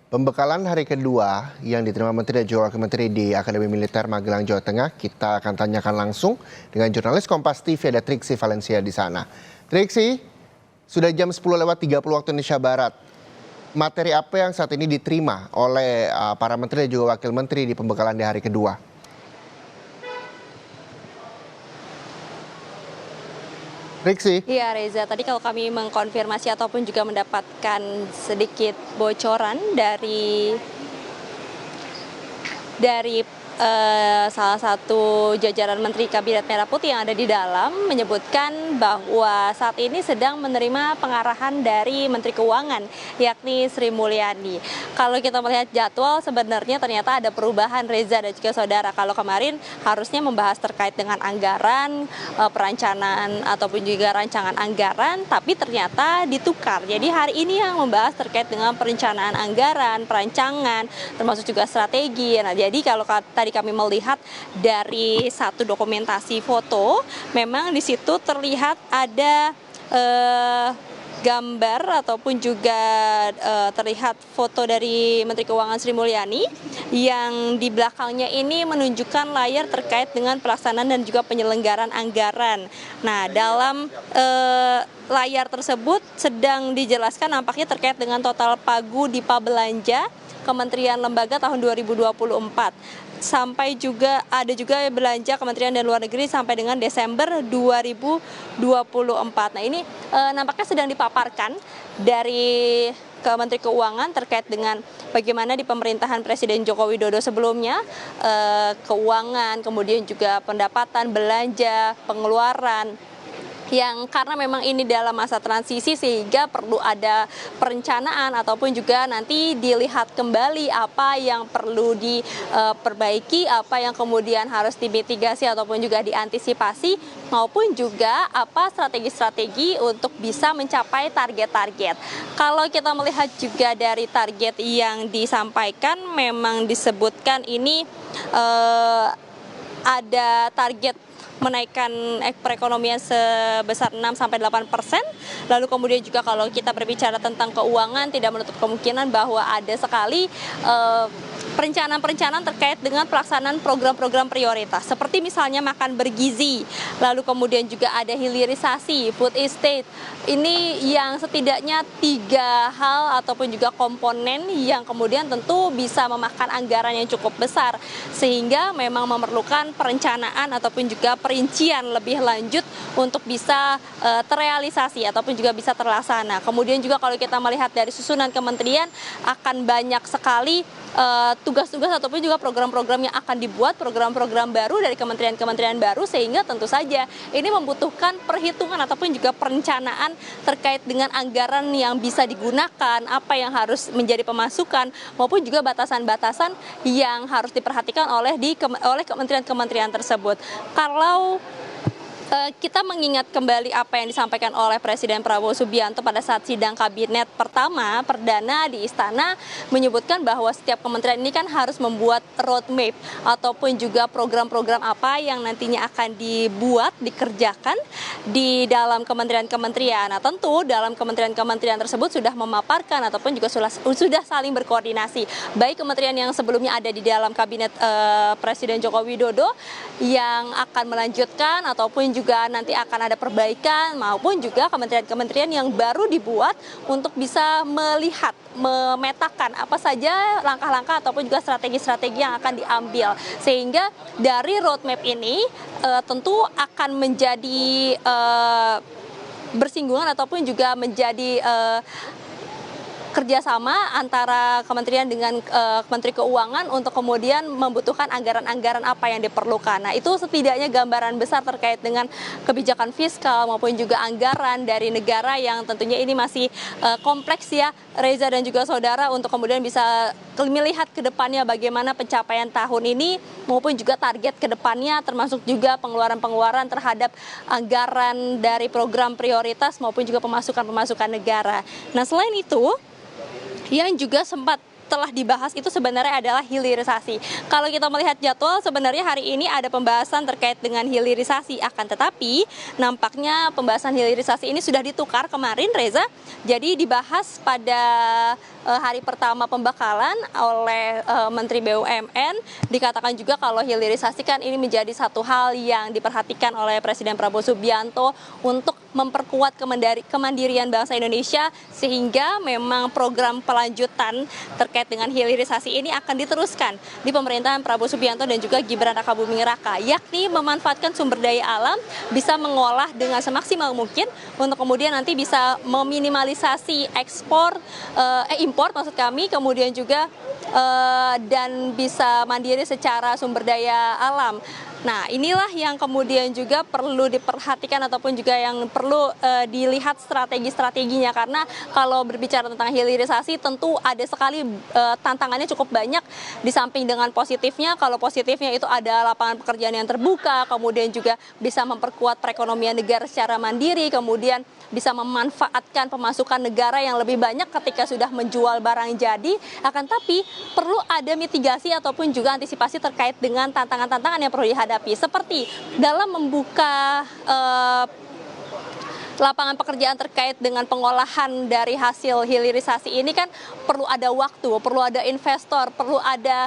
Pembekalan hari kedua yang diterima Menteri dan juga Wakil Menteri di Akademi Militer Magelang, Jawa Tengah, kita akan tanyakan langsung dengan jurnalis Kompas TV, ada Triksi Valencia di sana. Triksi, sudah jam 10:30 waktu Indonesia Barat. Materi apa yang saat ini diterima oleh para menteri dan juga wakil menteri di pembekalan di hari kedua? Triksi. Iya Reza, tadi kalau kami mengkonfirmasi ataupun juga mendapatkan sedikit bocoran dari salah satu jajaran Menteri Kabinet Merah Putih yang ada di dalam menyebutkan bahwa saat ini sedang menerima pengarahan dari Menteri Keuangan, yakni Sri Mulyani. Kalau kita melihat jadwal sebenarnya ternyata ada perubahan, Reza dan juga saudara. Kalau kemarin harusnya membahas terkait dengan anggaran, perencanaan ataupun juga rancangan anggaran, tapi ternyata ditukar. Jadi hari ini yang membahas terkait dengan perencanaan anggaran, perancangan, termasuk juga strategi. Nah, jadi kalau tadi kami melihat dari satu dokumentasi foto, memang di situ terlihat ada gambar ataupun juga terlihat foto dari Menteri Keuangan Sri Mulyani yang di belakangnya ini menunjukkan layar terkait dengan pelaksanaan dan juga penyelenggaraan anggaran. Nah, dalam layar tersebut sedang dijelaskan nampaknya terkait dengan total pagu dipa belanja Kementerian Lembaga tahun 2024. Sampai juga ada juga belanja Kementerian dan Luar Negeri sampai dengan Desember 2024. Nah, ini nampaknya sedang dipaparkan dari Kementerian Keuangan terkait dengan bagaimana di pemerintahan Presiden Joko Widodo sebelumnya keuangan, kemudian juga pendapatan, belanja, pengeluaran, yang karena memang ini dalam masa transisi sehingga perlu ada perencanaan ataupun juga nanti dilihat kembali apa yang perlu diperbaiki, apa yang kemudian harus dimitigasi ataupun juga diantisipasi, maupun juga apa strategi-strategi untuk bisa mencapai target-target. Kalau kita melihat juga dari target yang disampaikan, memang disebutkan ini ada target menaikkan perekonomian sebesar 6-8%. Lalu kemudian juga kalau kita berbicara tentang keuangan, tidak menutup kemungkinan bahwa ada sekali perencanaan-perencanaan terkait dengan pelaksanaan program-program prioritas, seperti misalnya makan bergizi, lalu kemudian juga ada hilirisasi, food estate. Ini yang setidaknya 3 hal ataupun juga komponen yang kemudian tentu bisa memakan anggaran yang cukup besar, sehingga memang memerlukan perencanaan ataupun juga perincian lebih lanjut untuk bisa terrealisasi ataupun juga bisa terlaksana. Kemudian juga kalau kita melihat dari susunan kementerian, akan banyak sekali tugas-tugas ataupun juga program-program yang akan dibuat, program-program baru dari kementerian-kementerian baru, sehingga tentu saja ini membutuhkan perhitungan ataupun juga perencanaan terkait dengan anggaran yang bisa digunakan, apa yang harus menjadi pemasukan, maupun juga batasan-batasan yang harus diperhatikan oleh kementerian-kementerian tersebut. Kalau kita mengingat kembali apa yang disampaikan oleh Presiden Prabowo Subianto pada saat sidang kabinet pertama perdana di Istana, menyebutkan bahwa setiap kementerian ini kan harus membuat roadmap ataupun juga program-program apa yang nantinya akan dibuat, dikerjakan di dalam kementerian-kementerian. Nah, tentu dalam kementerian-kementerian tersebut sudah memaparkan ataupun juga sudah saling berkoordinasi, baik kementerian yang sebelumnya ada di dalam kabinet Presiden Joko Widodo yang akan melanjutkan ataupun juga nanti akan ada perbaikan, maupun juga kementerian-kementerian yang baru dibuat untuk bisa melihat, memetakan apa saja langkah-langkah ataupun juga strategi-strategi yang akan diambil. Sehingga dari roadmap ini tentu akan menjadi bersinggungan ataupun juga menjadi kerjasama antara kementerian dengan Menteri Keuangan untuk kemudian membutuhkan anggaran-anggaran apa yang diperlukan. Nah, itu setidaknya gambaran besar terkait dengan kebijakan fiskal maupun juga anggaran dari negara yang tentunya ini masih kompleks ya, Reza dan juga saudara, untuk kemudian bisa melihat ke depannya bagaimana pencapaian tahun ini maupun juga target ke depannya, termasuk juga pengeluaran-pengeluaran terhadap anggaran dari program prioritas maupun juga pemasukan-pemasukan negara. Nah, selain itu, yang juga sempat telah dibahas itu sebenarnya adalah hilirisasi. Kalau kita melihat jadwal, sebenarnya hari ini ada pembahasan terkait dengan hilirisasi, akan tetapi nampaknya pembahasan hilirisasi ini sudah ditukar kemarin, Reza. Jadi dibahas pada hari pertama pembekalan oleh Menteri BUMN. Dikatakan juga kalau hilirisasi kan ini menjadi satu hal yang diperhatikan oleh Presiden Prabowo Subianto untuk memperkuat kemandirian bangsa Indonesia, sehingga memang program pelanjutan terkait dengan hilirisasi ini akan diteruskan di pemerintahan Prabowo Subianto dan juga Gibran Rakabuming Raka, yakni memanfaatkan sumber daya alam, bisa mengolah dengan semaksimal mungkin untuk kemudian nanti bisa meminimalisasi impor maksud kami, kemudian juga dan bisa mandiri secara sumber daya alam. Nah, inilah yang kemudian juga perlu diperhatikan ataupun juga yang perlu dilihat strategi-strateginya, karena kalau berbicara tentang hilirisasi tentu ada sekali tantangannya cukup banyak. Di samping dengan positifnya, kalau positifnya itu ada lapangan pekerjaan yang terbuka, kemudian juga bisa memperkuat perekonomian negara secara mandiri, kemudian bisa memanfaatkan pemasukan negara yang lebih banyak ketika sudah menjual barang jadi. Akan tapi perlu ada mitigasi ataupun juga antisipasi terkait dengan tantangan-tantangan yang perlu dihadapi, seperti dalam membuka lapangan pekerjaan terkait dengan pengolahan dari hasil hilirisasi ini kan perlu ada waktu, perlu ada investor, perlu ada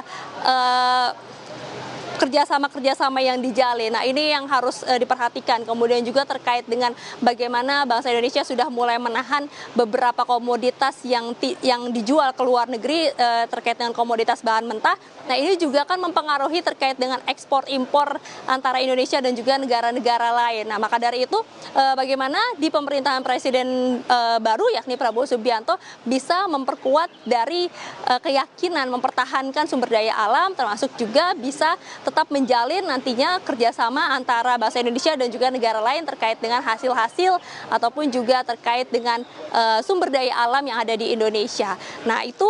kerjasama yang dijalin. Nah, ini yang harus diperhatikan. Kemudian juga terkait dengan bagaimana bangsa Indonesia sudah mulai menahan beberapa komoditas yang dijual ke luar negeri terkait dengan komoditas bahan mentah. Nah, ini juga kan mempengaruhi terkait dengan ekspor impor antara Indonesia dan juga negara-negara lain. Nah, maka dari itu bagaimana di pemerintahan Presiden baru yakni Prabowo Subianto bisa memperkuat dari keyakinan mempertahankan sumber daya alam, termasuk juga bisa tetap menjalin nantinya kerjasama antara bangsa Indonesia dan juga negara lain terkait dengan hasil-hasil ataupun juga terkait dengan sumber daya alam yang ada di Indonesia. Nah, itu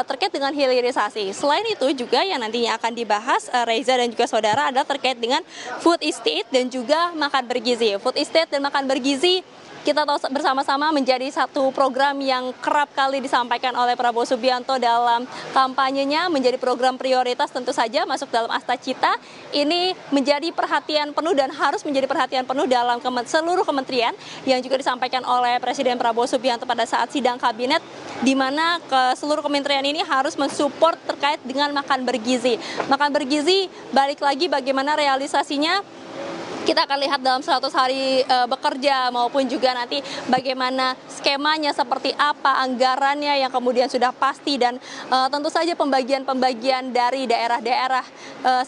terkait dengan hilirisasi. Selain itu juga yang nantinya akan dibahas Reza dan juga saudara adalah terkait dengan food estate dan juga makan bergizi. Food estate dan makan bergizi kita tahu bersama-sama menjadi satu program yang kerap kali disampaikan oleh Prabowo Subianto dalam kampanyenya, menjadi program prioritas tentu saja masuk dalam Asta Cita. Ini menjadi perhatian penuh dan harus menjadi perhatian penuh dalam seluruh kementerian yang juga disampaikan oleh Presiden Prabowo Subianto pada saat sidang kabinet, di mana seluruh kementerian ini harus mensupport terkait dengan makan bergizi. Makan bergizi, balik lagi bagaimana realisasinya, kita akan lihat dalam 100 hari bekerja maupun juga nanti bagaimana skemanya seperti apa, anggarannya yang kemudian sudah pasti, dan tentu saja pembagian-pembagian dari daerah-daerah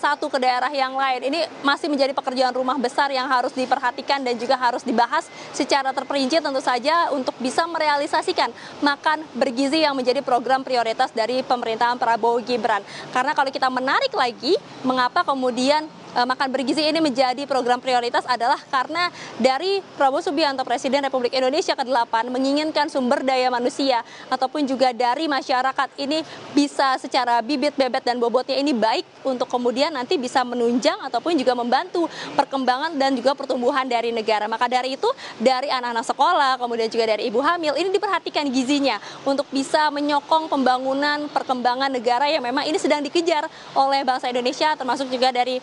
satu ke daerah yang lain. Ini masih menjadi pekerjaan rumah besar yang harus diperhatikan dan juga harus dibahas secara terperinci tentu saja untuk bisa merealisasikan makan bergizi yang menjadi program prioritas dari pemerintahan Prabowo Gibran. Karena kalau kita menarik lagi, mengapa kemudian makan bergizi ini menjadi program prioritas adalah karena dari Prabowo Subianto, Presiden Republik Indonesia ke-8, menginginkan sumber daya manusia ataupun juga dari masyarakat ini bisa secara bibit, bebet, dan bobotnya ini baik untuk kemudian nanti bisa menunjang ataupun juga membantu perkembangan dan juga pertumbuhan dari negara. Maka dari itu, dari anak-anak sekolah, kemudian juga dari ibu hamil, ini diperhatikan gizinya untuk bisa menyokong pembangunan perkembangan negara yang memang ini sedang dikejar oleh bangsa Indonesia, termasuk juga dari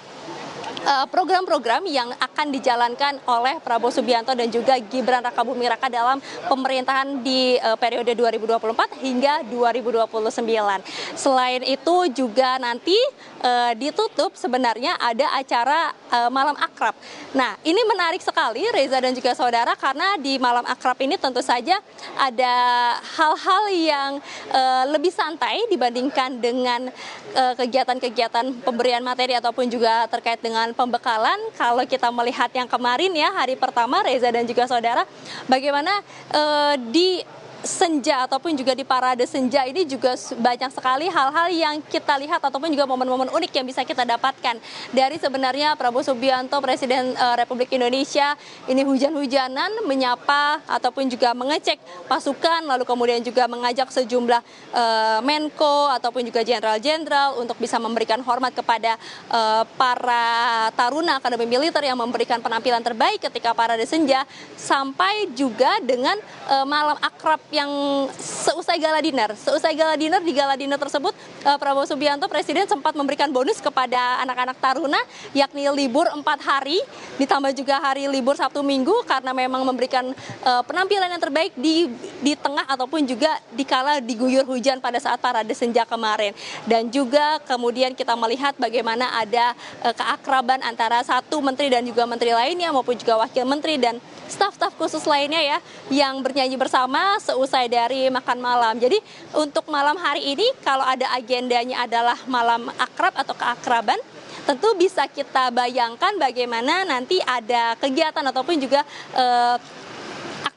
program-program yang akan dijalankan oleh Prabowo Subianto dan juga Gibran Rakabuming Raka dalam pemerintahan di periode 2024 hingga 2029. Selain itu juga nanti ditutup sebenarnya ada acara Malam Akrab. Nah, ini menarik sekali Reza dan juga saudara, karena di Malam Akrab ini tentu saja ada hal-hal yang lebih santai dibandingkan dengan kegiatan-kegiatan pemberian materi ataupun juga terkait dengan pembekalan. Kalau kita melihat yang kemarin ya, hari pertama Reza dan juga saudara, bagaimana di senja ataupun juga di parade senja ini juga banyak sekali hal-hal yang kita lihat ataupun juga momen-momen unik yang bisa kita dapatkan dari sebenarnya Prabowo Subianto, Presiden Republik Indonesia, ini hujan-hujanan menyapa ataupun juga mengecek pasukan, lalu kemudian juga mengajak sejumlah Menko ataupun juga jenderal-jenderal untuk bisa memberikan hormat kepada para taruna Akademi Militer yang memberikan penampilan terbaik ketika parade senja, sampai juga dengan malam akrab yang seusai gala dinner. Di gala dinner tersebut Prabowo Subianto Presiden sempat memberikan bonus kepada anak-anak taruna, yakni libur 4 hari, ditambah juga hari libur Sabtu Minggu karena memang memberikan penampilan yang terbaik di tengah ataupun juga dikala diguyur hujan pada saat parade senja kemarin. Dan juga kemudian kita melihat bagaimana ada keakraban antara satu menteri dan juga menteri lainnya maupun juga wakil menteri dan staf-staf khusus lainnya ya yang bernyanyi bersama seusai dari makan malam. Jadi untuk malam hari ini kalau ada agendanya adalah malam akrab atau keakraban, tentu bisa kita bayangkan bagaimana nanti ada kegiatan ataupun juga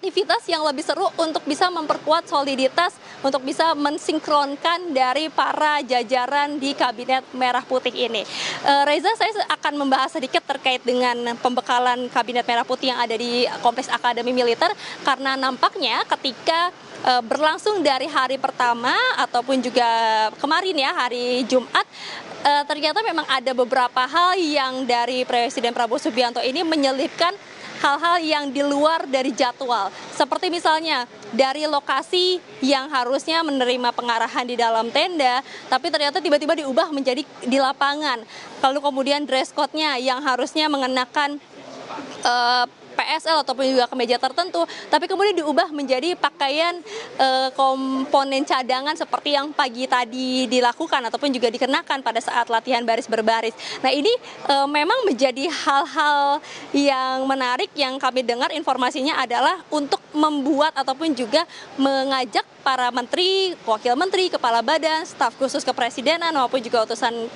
aktivitas yang lebih seru untuk bisa memperkuat soliditas, untuk bisa mensinkronkan dari para jajaran di Kabinet Merah Putih ini. Reza, saya akan membahas sedikit terkait dengan pembekalan Kabinet Merah Putih yang ada di Kompleks Akademi Militer, karena nampaknya ketika berlangsung dari hari pertama ataupun juga kemarin ya, hari Jumat, ternyata memang ada beberapa hal yang dari Presiden Prabowo Subianto ini menyelipkan hal-hal yang di luar dari jadwal. Seperti misalnya dari lokasi yang harusnya menerima pengarahan di dalam tenda, tapi ternyata tiba-tiba diubah menjadi di lapangan. Lalu kemudian dress code-nya yang harusnya mengenakan PSL ataupun juga kemeja tertentu, tapi kemudian diubah menjadi pakaian komponen cadangan seperti yang pagi tadi dilakukan ataupun juga dikenakan pada saat latihan baris berbaris. Nah ini memang menjadi hal-hal yang menarik yang kami dengar informasinya adalah untuk membuat ataupun juga mengajak para menteri, wakil menteri, kepala badan, staf khusus kepresidenan maupun juga utusan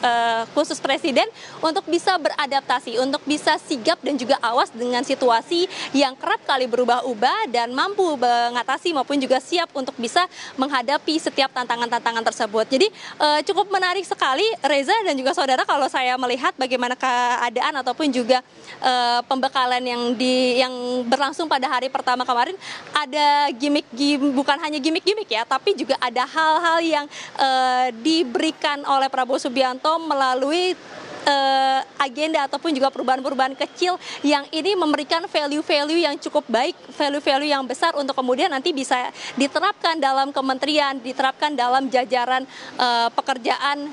khusus presiden untuk bisa beradaptasi, untuk bisa sigap dan juga awas dengan situasi yang kerap kali berubah-ubah dan mampu mengatasi maupun juga siap untuk bisa menghadapi setiap tantangan-tantangan tersebut. Jadi cukup menarik sekali Reza dan juga saudara kalau saya melihat bagaimana keadaan ataupun juga pembekalan yang berlangsung pada hari pertama kemarin. Ada bukan hanya gimmick ya, tapi juga ada hal-hal yang diberikan oleh Prabowo Subianto melalui agenda ataupun juga perubahan-perubahan kecil yang ini memberikan value-value yang cukup baik, value-value yang besar untuk kemudian nanti bisa diterapkan dalam kementerian, diterapkan dalam jajaran pekerjaan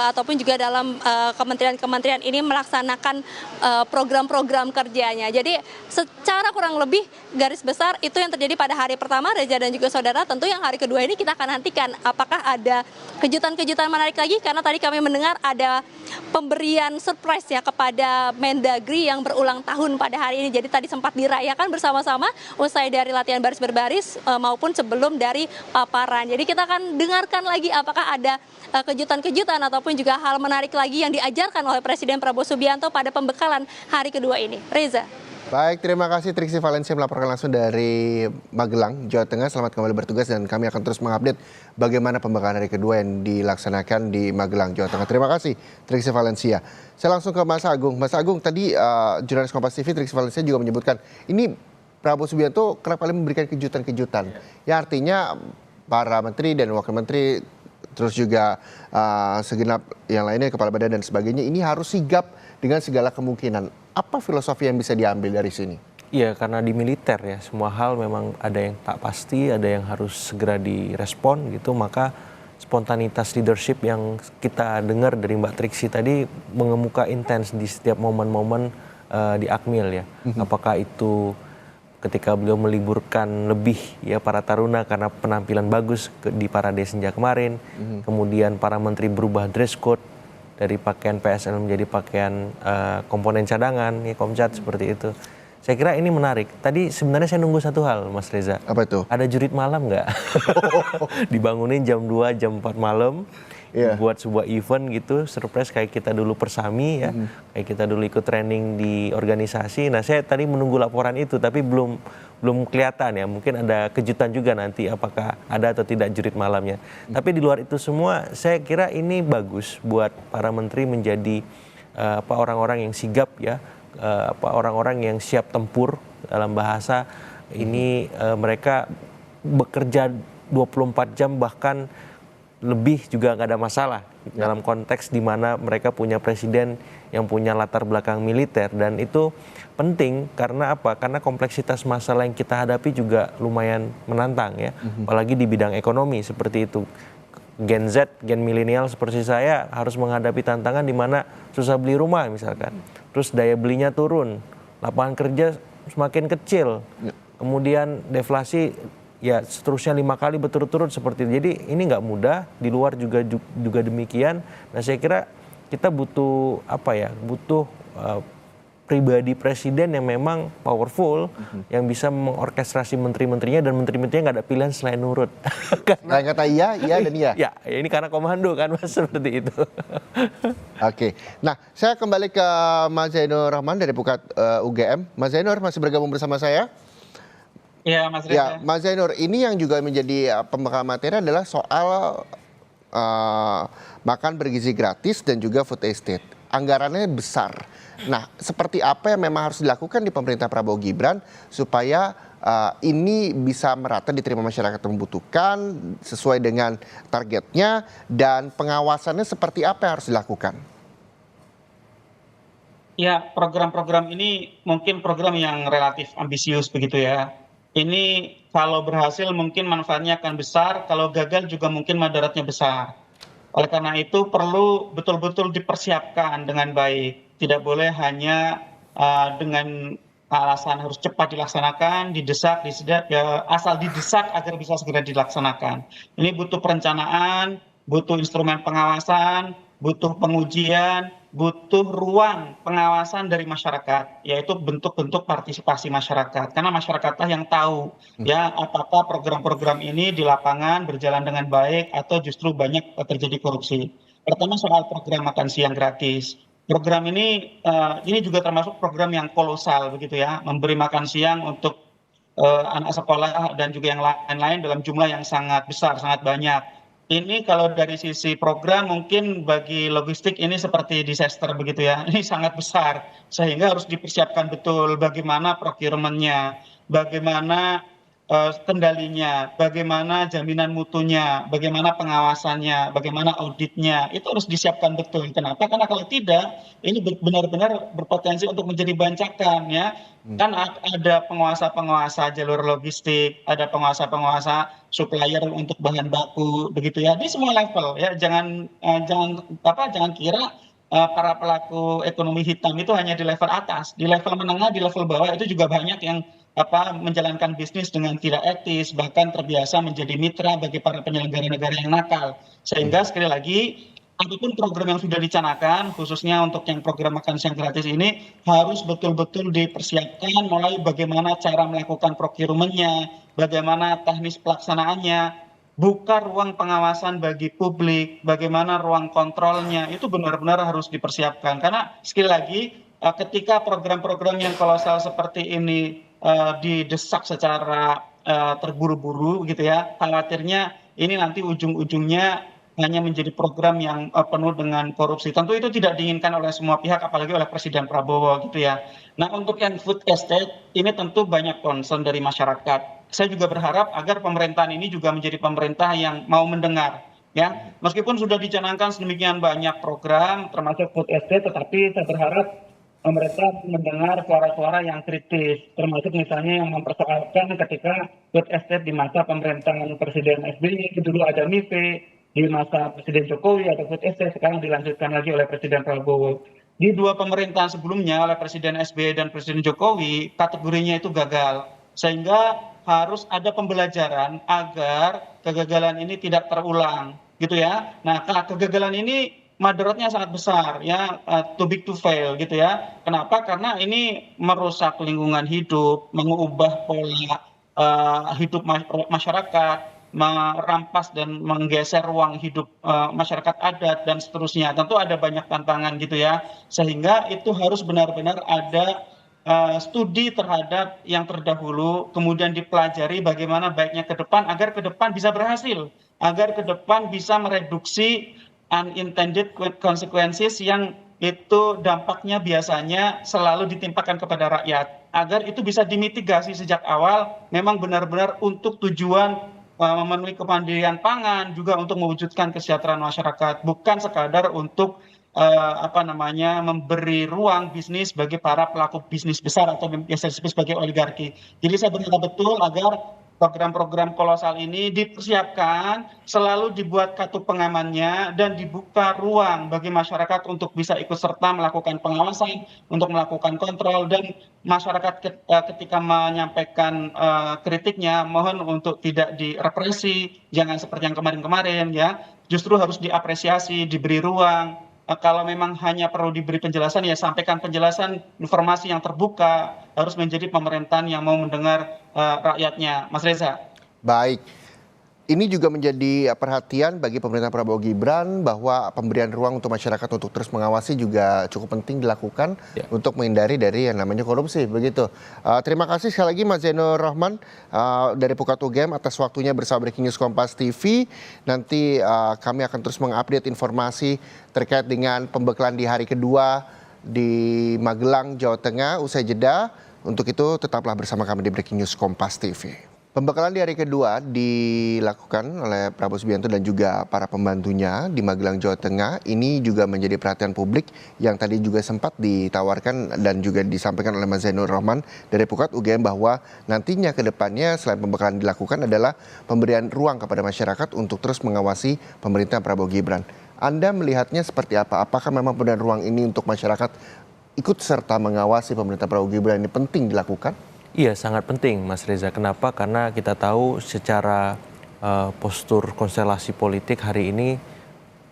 ataupun juga dalam kementerian-kementerian ini melaksanakan program-program kerjanya. Jadi secara kurang lebih garis besar itu yang terjadi pada hari pertama, Reza dan juga saudara. Tentu yang hari kedua ini kita akan nantikan apakah ada kejutan-kejutan menarik lagi, karena tadi kami mendengar ada pemberian surprise ya kepada Mendagri yang berulang tahun pada hari ini. Jadi tadi sempat dirayakan bersama-sama usai dari latihan baris berbaris maupun sebelum dari paparan. Jadi kita akan dengarkan lagi apakah ada kejutan-kejutan ataupun juga hal menarik lagi yang diajarkan oleh Presiden Prabowo Subianto pada pembekalan hari kedua ini. Reza. Baik, terima kasih Triksi Valencia melaporkan langsung dari Magelang, Jawa Tengah. Selamat kembali bertugas dan kami akan terus mengupdate bagaimana pembekalan hari kedua yang dilaksanakan di Magelang, Jawa Tengah. Terima kasih Triksi Valencia. Saya langsung ke Mas Agung. Mas Agung, tadi jurnalis Kompas TV Triksi Valencia juga menyebutkan ini Prabowo Subianto kerap kali memberikan kejutan-kejutan. Ya artinya para menteri dan wakil menteri terus juga segenap yang lainnya, kepala badan dan sebagainya, ini harus sigap dengan segala kemungkinan. Apa filosofi yang bisa diambil dari sini? Iya, karena di militer ya, semua hal memang ada yang tak pasti, ada yang harus segera direspon gitu, maka spontanitas leadership yang kita dengar dari Mbak Triksi tadi mengemuka intens di setiap momen-momen di Akmil ya. Apakah itu ketika beliau meliburkan lebih ya para taruna karena penampilan bagus di parade senja kemarin, kemudian para menteri berubah dress code dari pakaian PSL menjadi pakaian komponen cadangan, ya Komcat seperti itu. Saya kira ini menarik. Tadi sebenarnya saya nunggu satu hal, Mas Reza. Apa itu? Ada jurit malam nggak? Dibangunin jam 2, jam 4 malam, buat sebuah event gitu, surprise kayak kita dulu Persami ya, kayak kita dulu ikut training di organisasi. Nah saya tadi menunggu laporan itu, tapi belum kelihatan ya. Mungkin ada kejutan juga nanti apakah ada atau tidak jurit malamnya. Tapi di luar itu semua, saya kira ini bagus buat para menteri menjadi orang-orang yang sigap ya, orang-orang yang siap tempur dalam bahasa ini. Mereka bekerja 24 jam bahkan lebih juga nggak ada masalah dalam konteks di mana mereka punya presiden yang punya latar belakang militer, dan itu penting karena apa? Karena kompleksitas masalah yang kita hadapi juga lumayan menantang ya, apalagi di bidang ekonomi seperti itu. Gen Z, gen milenial seperti saya harus menghadapi tantangan di mana susah beli rumah misalkan, terus daya belinya turun, lapangan kerja semakin kecil, kemudian deflasi ya seterusnya 5 kali berturut-turut seperti itu. Jadi ini nggak mudah, di luar juga demikian. Nah saya kira kita butuh butuh pribadi presiden yang memang powerful, yang bisa mengorkestrasi menteri-menterinya, dan menteri-menterinya nggak ada pilihan selain nurut. Nah, kata iya dan iya. Ya ini karena komando kan Mas, seperti itu. Oke, nah saya kembali ke Mas Zainur Rahman dari Pukat UGM. Mas Zainur masih bergabung bersama saya. Iya, Mas Reza. Ya, Mas Zainur, ini yang juga menjadi pembekal materi adalah soal makan bergizi gratis dan juga food estate. Anggarannya besar. Nah, seperti apa yang memang harus dilakukan di pemerintah Prabowo Gibran supaya ini bisa merata diterima masyarakat yang membutuhkan sesuai dengan targetnya, dan pengawasannya seperti apa yang harus dilakukan? Ya, program-program ini mungkin program yang relatif ambisius begitu ya. Ini kalau berhasil mungkin manfaatnya akan besar, kalau gagal juga mungkin madaratnya besar. Oleh karena itu perlu betul-betul dipersiapkan dengan baik. Tidak boleh hanya dengan alasan harus cepat dilaksanakan, didesak, asal didesak agar bisa segera dilaksanakan. Ini butuh perencanaan, butuh instrumen pengawasan, butuh pengujian, butuh ruang pengawasan dari masyarakat, yaitu bentuk-bentuk partisipasi masyarakat. Karena masyarakatlah yang tahu ya apakah program-program ini di lapangan berjalan dengan baik atau justru banyak terjadi korupsi. Pertama soal program makan siang gratis. Program ini juga termasuk program yang kolosal begitu ya, memberi makan siang untuk anak sekolah dan juga yang lain-lain dalam jumlah yang sangat besar, sangat banyak. Ini kalau dari sisi program mungkin bagi logistik ini seperti disaster begitu ya. Ini sangat besar sehingga harus dipersiapkan betul bagaimana procurement-nya, bagaimana kendalinya, bagaimana jaminan mutunya, bagaimana pengawasannya, bagaimana auditnya. Itu harus disiapkan betul. Kenapa? Karena kalau tidak ini benar-benar berpotensi untuk menjadi bancakan ya. Kan ada penguasa-penguasa jalur logistik, ada penguasa-penguasa supplier untuk bahan baku begitu ya, di semua level ya. Jangan kira para pelaku ekonomi hitam itu hanya di level atas, di level menengah, di level bawah itu juga banyak yang menjalankan bisnis dengan tidak etis, bahkan terbiasa menjadi mitra bagi para penyelenggara negara yang nakal. Sehingga sekali lagi apapun program yang sudah dicanangkan, khususnya untuk yang program makan siang gratis ini, harus betul-betul dipersiapkan mulai bagaimana cara melakukan procurement-nya, bagaimana teknis pelaksanaannya, buka ruang pengawasan bagi publik, bagaimana ruang kontrolnya, itu benar-benar harus dipersiapkan. Karena sekali lagi, ketika program-program yang kolosal seperti ini didesak secara terburu-buru gitu ya, khawatirnya ini nanti ujung-ujungnya hanya menjadi program yang penuh dengan korupsi. Tentu itu tidak diinginkan oleh semua pihak, apalagi oleh Presiden Prabowo gitu ya. Nah untuk yang food estate ini tentu banyak concern dari masyarakat. Saya juga berharap agar pemerintahan ini juga menjadi pemerintah yang mau mendengar. Ya, meskipun sudah dicanangkan sedemikian banyak program termasuk food estate, tetapi saya berharap pemerintah mendengar suara-suara yang kritis, termasuk misalnya yang mempersoalkan ketika food estate di masa pemerintahan Presiden SBY, dulu ada MIFE, di masa Presiden Jokowi ada food estate, sekarang dilanjutkan lagi oleh Presiden Prabowo. Di dua pemerintahan sebelumnya oleh Presiden SBY dan Presiden Jokowi, kategorinya itu gagal. Sehingga harus ada pembelajaran agar kegagalan ini tidak terulang, gitu ya. Nah, kegagalan ini madaratnya sangat besar ya, too big to fail gitu ya. Kenapa? Karena ini merusak lingkungan hidup, mengubah pola hidup masyarakat, merampas dan menggeser ruang hidup masyarakat adat dan seterusnya. Tentu ada banyak tantangan gitu ya, sehingga itu harus benar-benar ada studi terhadap yang terdahulu, kemudian dipelajari bagaimana baiknya ke depan agar ke depan bisa berhasil, agar ke depan bisa mereduksi unintended consequences yang itu dampaknya biasanya selalu ditimpakan kepada rakyat, agar itu bisa dimitigasi sejak awal, memang benar-benar untuk tujuan memenuhi kemandirian pangan, juga untuk mewujudkan kesejahteraan masyarakat, bukan sekadar untuk memberi ruang bisnis bagi para pelaku bisnis besar atau biasa disebut sebagai oligarki. Jadi saya berharap betul agar program-program kolosal ini dipersiapkan, selalu dibuat kartu pengamannya, dan dibuka ruang bagi masyarakat untuk bisa ikut serta melakukan pengawasan, untuk melakukan kontrol, dan masyarakat ketika menyampaikan kritiknya, mohon untuk tidak direpresi, jangan seperti yang kemarin-kemarin ya, justru harus diapresiasi, diberi ruang. Kalau memang hanya perlu diberi penjelasan, ya sampaikan penjelasan, informasi yang terbuka, harus menjadi pemerintahan yang mau mendengar rakyatnya. Mas Reza. Baik, ini juga menjadi perhatian bagi pemerintah Prabowo Gibran bahwa pemberian ruang untuk masyarakat untuk terus mengawasi juga cukup penting dilakukan untuk menghindari dari yang namanya korupsi. Begitu. Terima kasih sekali lagi Mas Zainur Rahman dari Pukat UGM atas waktunya bersama Breaking News Kompas TV. Nanti kami akan terus mengupdate informasi terkait dengan pembekalan di hari kedua di Magelang, Jawa Tengah usai jeda. Untuk itu tetaplah bersama kami di Breaking News Kompas TV. Pembekalan di hari kedua dilakukan oleh Prabowo Subianto dan juga para pembantunya di Magelang, Jawa Tengah. Ini juga menjadi perhatian publik yang tadi juga sempat ditawarkan dan juga disampaikan oleh Mas Zainur Rahman dari Pukat UGM bahwa nantinya ke depannya selain pembekalan dilakukan adalah pemberian ruang kepada masyarakat untuk terus mengawasi pemerintahan Prabowo Gibran. Anda melihatnya seperti apa? Apakah memang pemberian ruang ini untuk masyarakat ikut serta mengawasi pemerintah Prabowo Gibran ini penting dilakukan? Iya, sangat penting Mas Reza. Kenapa? Karena kita tahu secara postur konstelasi politik hari ini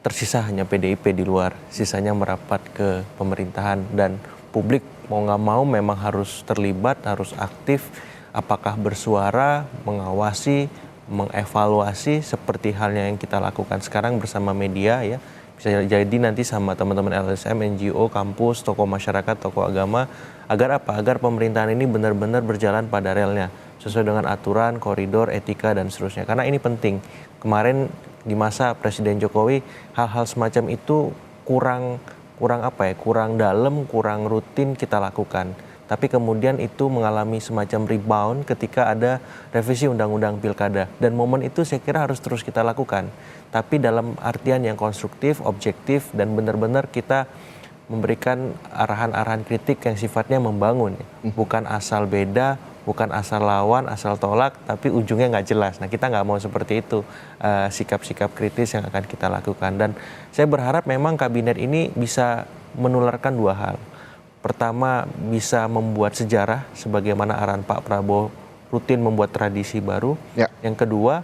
tersisa hanya PDIP di luar, sisanya merapat ke pemerintahan, dan publik mau nggak mau memang harus terlibat, harus aktif, apakah bersuara, mengawasi, mengevaluasi seperti halnya yang kita lakukan sekarang bersama media ya. Bisa jadi nanti sama teman-teman LSM, NGO, kampus, tokoh masyarakat, tokoh agama, agar apa? Agar pemerintahan ini benar-benar berjalan pada relnya, sesuai dengan aturan, koridor, etika, dan seterusnya. Karena ini penting. Kemarin di masa Presiden Jokowi, hal-hal semacam itu kurang dalam, kurang rutin kita lakukan. Tapi kemudian itu mengalami semacam rebound ketika ada revisi Undang-Undang Pilkada. Dan momen itu saya kira harus terus kita lakukan. Tapi dalam artian yang konstruktif, objektif, dan benar-benar kita memberikan arahan-arahan kritik yang sifatnya membangun. Bukan asal beda, bukan asal lawan, asal tolak, tapi ujungnya nggak jelas. Nah, kita nggak mau seperti itu sikap-sikap kritis yang akan kita lakukan. Dan saya berharap memang kabinet ini bisa menularkan dua hal. Pertama, bisa membuat sejarah sebagaimana arahan Pak Prabowo rutin membuat tradisi baru. Yang kedua,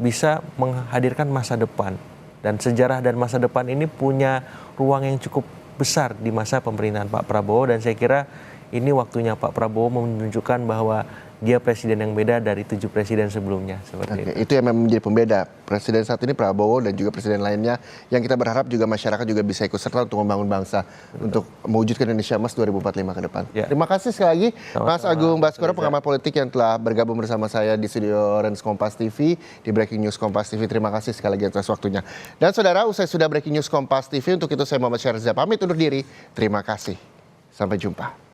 bisa menghadirkan masa depan. Dan sejarah dan masa depan ini punya ruang yang cukup besar di masa pemerintahan Pak Prabowo, dan saya kira ini waktunya Pak Prabowo menunjukkan bahwa dia presiden yang beda dari 7 presiden sebelumnya. Seperti itu yang memang menjadi pembeda presiden saat ini Prabowo dan juga presiden lainnya, yang kita berharap juga masyarakat juga bisa ikut serta untuk membangun bangsa, untuk mewujudkan Indonesia Emas 2045 ke depan. Terima kasih sekali lagi Mas Agung Baskoro, pengamat politik yang telah bergabung bersama saya di studio Rens Kompas TV di Breaking News Kompas TV. Terima kasih sekali lagi atas waktunya. Dan saudara, usai sudah Breaking News Kompas TV, untuk itu saya Muhammad Syarza pamit undur diri. Terima kasih. Sampai jumpa.